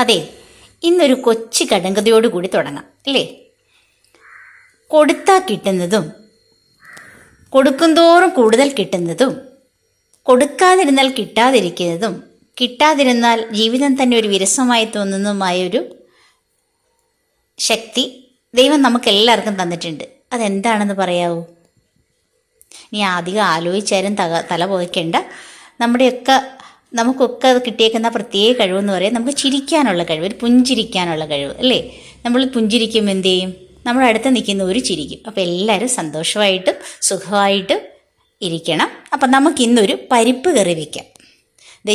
അതെ, ഇന്നൊരു കൊച്ചു കടങ്കഥയോടുകൂടി തുടങ്ങാം അല്ലേ? കൊടുത്താൽ കിട്ടുന്നതും കൊടുക്കുന്തോറും കൂടുതൽ കിട്ടുന്നതും കൊടുക്കാതിരുന്നാൽ കിട്ടാതിരിക്കുന്നതും കിട്ടാതിരുന്നാൽ ജീവിതം തന്നെ ഒരു വിരസമായി തോന്നുന്നതുമായൊരു ശക്തി ദൈവം നമുക്കെല്ലാവർക്കും തന്നിട്ടുണ്ട്. അതെന്താണെന്ന് പറയാവൂ? നീ അധികം ആലോചിച്ചാലും തല പുകയ്ക്കേണ്ട. നമുക്കൊക്കെ അത് കിട്ടിയേക്കുന്ന പ്രത്യേക കഴിവെന്ന് പറയാം, നമുക്ക് ചിരിക്കാനുള്ള കഴിവ്, ഒരു പുഞ്ചിരിക്കാനുള്ള കഴിവ് അല്ലേ? നമ്മൾ പുഞ്ചിരിക്കുമ്പോൾ എന്ത് ചെയ്യും? നമ്മുടെ അടുത്ത് നിൽക്കുന്ന ഒരു ചിരിക്കും. അപ്പോൾ എല്ലാവരും സന്തോഷമായിട്ടും സുഖമായിട്ടും ഇരിക്കണം. അപ്പം നമുക്കിന്നൊരു പരിപ്പ് കറി വയ്ക്കാം.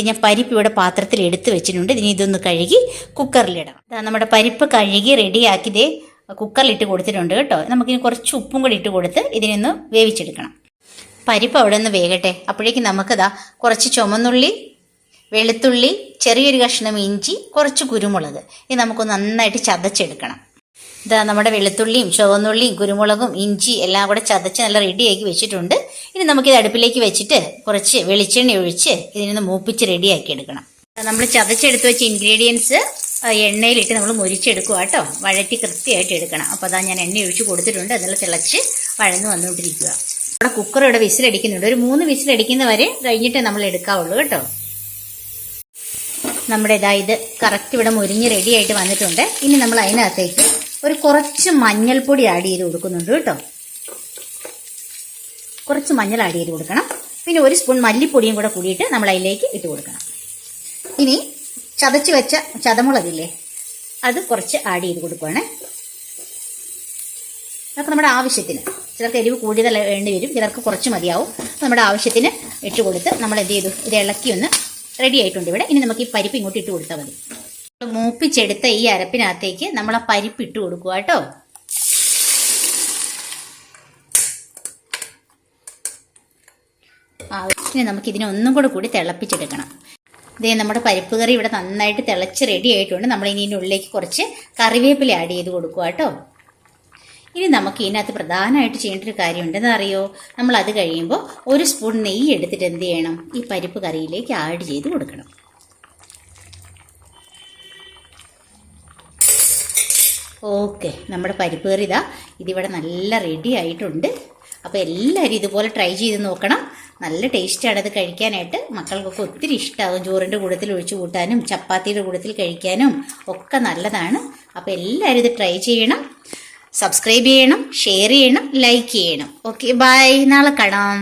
ഞാൻ പരിപ്പ് ഇവിടെ പാത്രത്തിൽ എടുത്ത് വെച്ചിട്ടുണ്ട്. ഇതൊന്ന് കഴുകി കുക്കറിലിടണം. നമ്മുടെ പരിപ്പ് കഴുകി റെഡിയാക്കി കുക്കറിലിട്ട് കൊടുത്തിട്ടുണ്ട് കേട്ടോ. നമുക്കിനി കുറച്ച് ഉപ്പും കൂടി ഇട്ട് കൊടുത്ത് ഇതിനൊന്ന് വേവിച്ചെടുക്കണം. പരിപ്പ് അവിടെ നിന്ന് വേകട്ടെ. അപ്പോഴേക്കും നമുക്കിതാ കുറച്ച് ചുമന്നുള്ളി, വെളുത്തുള്ളി, ചെറിയൊരു കഷ്ണം ഇഞ്ചി, കുറച്ച് കുരുമുളക് ഇത് നമുക്കൊന്ന് നന്നായിട്ട് ചതച്ചെടുക്കണം. നമ്മുടെ വെളുത്തുള്ളിയും ചുവന്നുള്ളിയും കുരുമുളകും ഇഞ്ചി എല്ലാം കൂടെ ചതച്ച് നല്ല റെഡിയാക്കി വെച്ചിട്ടുണ്ട്. ഇനി നമുക്കിത് അടുപ്പിലേക്ക് വെച്ചിട്ട് കുറച്ച് വെളിച്ചെണ്ണ ഒഴിച്ച് ഇതിനൊന്ന് മൂപ്പിച്ച് റെഡിയാക്കി എടുക്കണം. നമ്മൾ ചതച്ചെടുത്ത് വെച്ച ഇൻഗ്രീഡിയൻസ് എണ്ണയിലിട്ട് നമ്മൾ മുരിച്ചെടുക്കുക കേട്ടോ. വഴറ്റി കൃത്യമായിട്ട് എടുക്കണം. അപ്പോൾ അതാ ഞാൻ എണ്ണ ഒഴിച്ച് കൊടുത്തിട്ടുണ്ട്. അതെല്ലാം തിളച്ച് വഴന്ന് വന്നുകൊണ്ടിരിക്കുക. നമ്മുടെ കുക്കർ ഇവിടെ വിസിലടിക്കുന്നുണ്ട്. ഒരു 3 വിസിലടിക്കുന്ന വരെ കഴിഞ്ഞിട്ടേ നമ്മൾ എടുക്കാവുള്ളൂ കേട്ടോ. നമ്മുടെ ഇത് കറക്റ്റ് ഇവിടെ മുരിഞ്ഞ് റെഡിയായിട്ട് വന്നിട്ടുണ്ട്. ഇനി നമ്മൾ അതിനകത്തേക്ക് ഒരു കുറച്ച് മഞ്ഞൾപ്പൊടി ആഡ് ചെയ്ത് കൊടുക്കുന്നുണ്ട് കേട്ടോ. കുറച്ച് മഞ്ഞൾ ആഡ് ചെയ്ത് കൊടുക്കണം. പിന്നെ 1 സ്പൂൺ മല്ലിപ്പൊടിയും കൂടെ കൂടിയിട്ട് നമ്മൾ അതിലേക്ക് ഇട്ട് കൊടുക്കണം. ഇനി ചതച്ച് വെച്ച ചതമുളകില്ലേ, അത് കുറച്ച് ആഡ് ചെയ്ത് കൊടുക്കുകയാണ്. അതൊക്കെ നമ്മുടെ ആവശ്യത്തിന്. ചിലർക്ക് എരിവ് കൂടുതൽ വേണ്ടി വരും, ചിലർക്ക് കുറച്ച് മതിയാവും. നമ്മുടെ ആവശ്യത്തിന് ഇട്ട് കൊടുത്ത് നമ്മൾ എന്ത് ചെയ്തു, ഇത് ഇളക്കി ഒന്ന് റെഡി ആയിട്ടുണ്ട് ഇവിടെ. ഇനി നമുക്ക് ഈ പരിപ്പ് ഇങ്ങോട്ട് ഇട്ട് കൊടുത്താൽ മതി. മൂപ്പിച്ചെടുത്ത ഈ അരപ്പിനകത്തേക്ക് നമ്മൾ ആ പരിപ്പ് ഇട്ട് കൊടുക്കുക കേട്ടോ. ഇനി നമുക്ക് ഇതിനെ ഒന്നും കൂടി തിളപ്പിച്ചെടുക്കണം. നമ്മുടെ പരിപ്പ് കറി ഇവിടെ നന്നായിട്ട് തിളച്ച് റെഡി ആയിട്ടുണ്ട്. നമ്മൾ ഇനി ഇതിനുള്ളിലേക്ക് കുറച്ച് കറിവേപ്പില ആഡ് ചെയ്ത് കൊടുക്കുക കേട്ടോ. ഇനി നമുക്ക് ഇതിനകത്ത് പ്രധാനമായിട്ട് ചെയ്യേണ്ട ഒരു കാര്യം ഉണ്ടെന്ന് അറിയോ? നമ്മൾ അത് കഴിയുമ്പോൾ 1 സ്പൂൺ നെയ്യ് എടുത്തിട്ട് എന്ത് ചെയ്യണം, ഈ പരിപ്പ് കറിയിലേക്ക് ആഡ് ചെയ്ത് കൊടുക്കണം. ഓക്കെ, നമ്മുടെ പരിപ്പ് കറി ഇതിവിടെ നല്ല റെഡി ആയിട്ടുണ്ട്. അപ്പോൾ എല്ലാവരും ഇതുപോലെ ട്രൈ ചെയ്ത് നോക്കണം. നല്ല ടേസ്റ്റാണ് അത് കഴിക്കാനായിട്ട്. മക്കൾക്കൊക്കെ ഒത്തിരി ഇഷ്ടമാകും. ചോറിൻ്റെ കൂട്ടത്തിൽ ഒഴിച്ചു കൂട്ടാനും ചപ്പാത്തിയുടെ കൂട്ടത്തിൽ കഴിക്കാനും ഒക്കെ നല്ലതാണ്. അപ്പോൾ എല്ലാവരും ഇത് ട്രൈ ചെയ്യണം. സബ്സ്ക്രൈബ് ചെയ്യണം, ഷെയർ ചെയ്യണം, ലൈക്ക് ചെയ്യണം. Okay, bye. നാളെ കാണാം.